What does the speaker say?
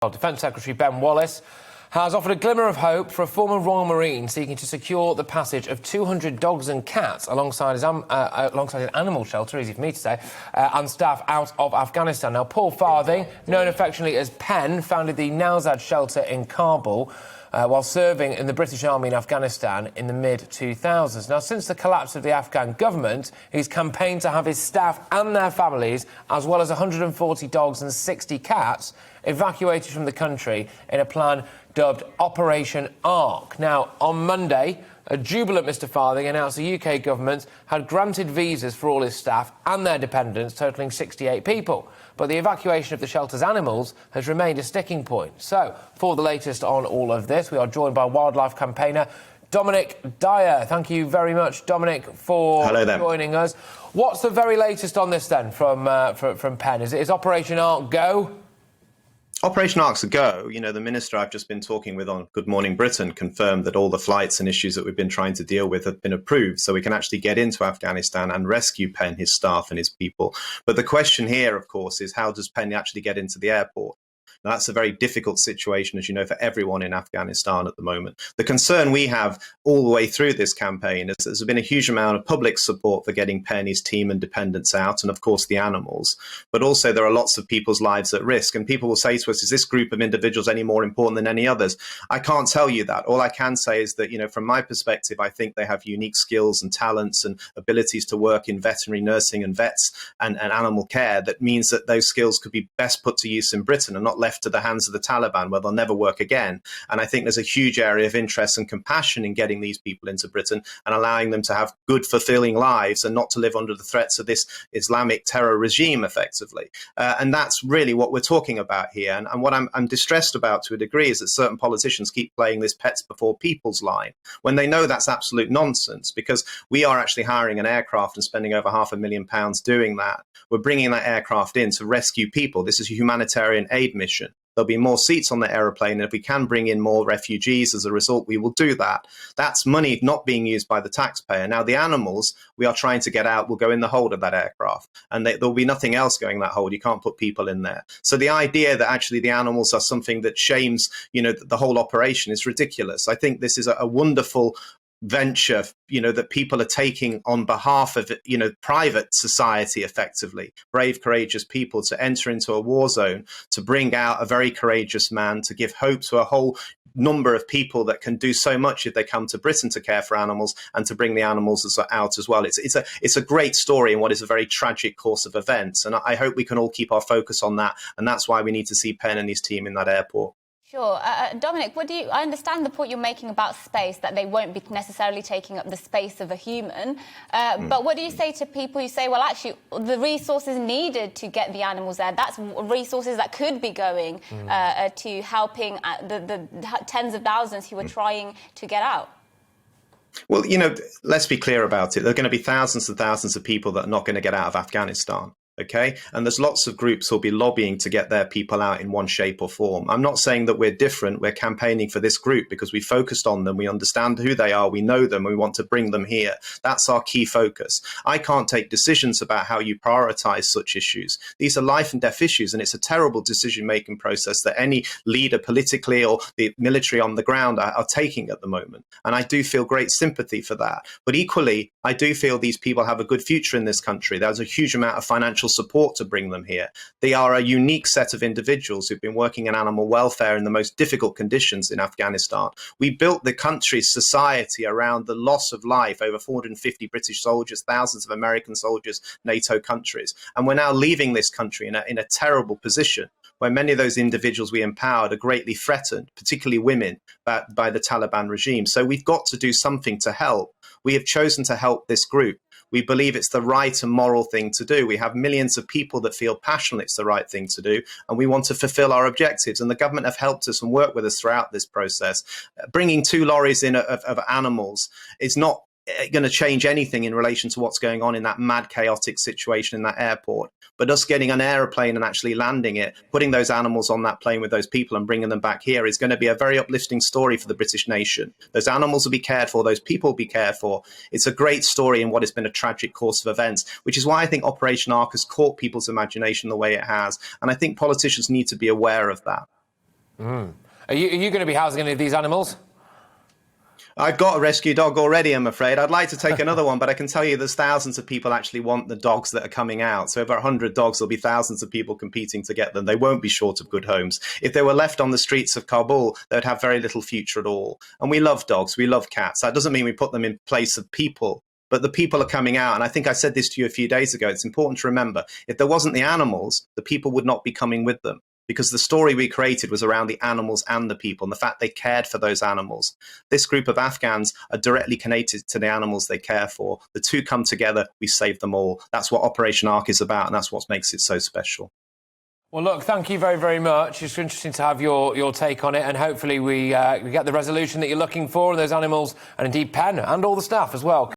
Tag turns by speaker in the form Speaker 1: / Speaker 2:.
Speaker 1: Well, Defence Secretary Ben Wallace has offered a glimmer of hope for a former Royal Marine seeking to secure the passage of 200 dogs and cats alongside an animal shelter, easy for me to say, and staff out of Afghanistan. Now, Paul Farthing, known affectionately as Pen, founded the Nowzad shelter in Kabul while serving in the British Army in Afghanistan in the mid-2000s. Now, since the collapse of the Afghan government, he's campaigned to have his staff and their families, as well as 140 dogs and 60 cats, evacuated from the country in a plan dubbed Operation Ark. Now, on Monday, a jubilant Mr Farthing announced the UK government had granted visas for all his staff and their dependents, totalling 68 people. But the evacuation of the shelter's animals has remained a sticking point. So, for the latest on all of this, we are joined by wildlife campaigner Dominic Dyer. Thank you very much, Dominic, for joining us. What's the very latest on this, then, from Pen? Is Operation Ark go?
Speaker 2: Operation Ark's a go. You know, the minister I've just been talking with on Good Morning Britain confirmed that all the flights and issues that we've been trying to deal with have been approved, so we can actually get into Afghanistan and rescue Pen, his staff and his people. But the question here, of course, is how does Pen actually get into the airport? Now, that's a very difficult situation, as you know, for everyone in Afghanistan at the moment. The concern we have all the way through this campaign is there's been a huge amount of public support for getting Pen, his team and dependents out, and of course the animals. But also there are lots of people's lives at risk. And people will say to us, is this group of individuals any more important than any others? I can't tell you that. All I can say is that, you know, from my perspective, I think they have unique skills and talents and abilities to work in veterinary nursing and vets and animal care. That means that those skills could be best put to use in Britain and not left to the hands of the Taliban, where they'll never work again. And I think there's a huge area of interest and compassion in getting these people into Britain and allowing them to have good, fulfilling lives and not to live under the threats of this Islamic terror regime, effectively. And that's really what we're talking about here. And what I'm distressed about to a degree is that certain politicians keep playing this pets before people's line when they know that's absolute nonsense, because we are actually hiring an aircraft and spending over £500,000 doing that. We're bringing that aircraft in to rescue people. This is a humanitarian aid mission. There'll be more seats on the aeroplane, and if we can bring in more refugees as a result, we will do that. That's money not being used by the taxpayer. Now, the animals we are trying to get out will go in the hold of that aircraft, and there'll be nothing else going in that hold. You can't put people in there. So the idea that actually the animals are something that shames, you know, the whole operation is ridiculous. I think this is a wonderful venture, you know, that people are taking on behalf of, you know, private society, effectively, brave, courageous people to enter into a war zone, to bring out a very courageous man, to give hope to a whole number of people that can do so much if they come to Britain to care for animals and to bring the animals out as well. It's a great story in what is a very tragic course of events, and I hope we can all keep our focus on that, and that's why we need to see Pen and his team in that airport.
Speaker 3: Sure. Dominic, I understand the point you're making about space, that they won't be necessarily taking up the space of a human. But what do you say to people who say, well, actually, the resources needed to get the animals there, that's resources that could be going to helping the tens of thousands who are trying to get out?
Speaker 2: Well, you know, let's be clear about it. There are going to be thousands and thousands of people that are not going to get out of Afghanistan. OK, and there's lots of groups who'll be lobbying to get their people out in one shape or form. I'm not saying that we're different. We're campaigning for this group because we focused on them. We understand who they are. We know them. And we want to bring them here. That's our key focus. I can't take decisions about how you prioritize such issues. These are life and death issues, and it's a terrible decision-making process that any leader politically or the military on the ground are taking at the moment. And I do feel great sympathy for that. But equally, I do feel these people have a good future in this country. There's a huge amount of financial support to bring them here. They are a unique set of individuals who've been working in animal welfare in the most difficult conditions in Afghanistan. We built the country's society around the loss of life, over 450 British soldiers, thousands of American soldiers, NATO countries. And we're now leaving this country in a terrible position, where many of those individuals we empowered are greatly threatened, particularly women, by the Taliban regime. So we've got to do something to help. We have chosen to help this group. We believe it's the right and moral thing to do. We have millions of people that feel passionate it's the right thing to do, and we want to fulfill our objectives. And the government have helped us and worked with us throughout this process. Bringing 2 lorries in of animals is not going to change anything in relation to what's going on in that mad, chaotic situation in that airport. But us getting an aeroplane and actually landing it, putting those animals on that plane with those people and bringing them back here is going to be a very uplifting story for the British nation. Those animals will be cared for. Those people will be cared for. It's a great story in what has been a tragic course of events, which is why I think Operation Ark has caught people's imagination the way it has. And I think politicians need to be aware of that.
Speaker 1: Are you going to be housing any of these animals?
Speaker 2: I've got a rescue dog already, I'm afraid. I'd like to take another one, but I can tell you there's thousands of people actually want the dogs that are coming out. So over 100 dogs, there'll be thousands of people competing to get them. They won't be short of good homes. If they were left on the streets of Kabul, they'd have very little future at all. And we love dogs, we love cats. That doesn't mean we put them in place of people. But the people are coming out, and I think I said this to you a few days ago. It's important to remember, if there wasn't the animals, the people would not be coming with them. Because the story we created was around the animals and the people, and the fact they cared for those animals. This group of Afghans are directly connected to the animals they care for. The two come together, we save them all. That's what Operation Ark is about, and that's what makes it so special.
Speaker 1: Well, look, thank you very, very much. It's interesting to have your take on it, and hopefully we get the resolution that you're looking for, and those animals, and indeed Pen, and all the staff as well.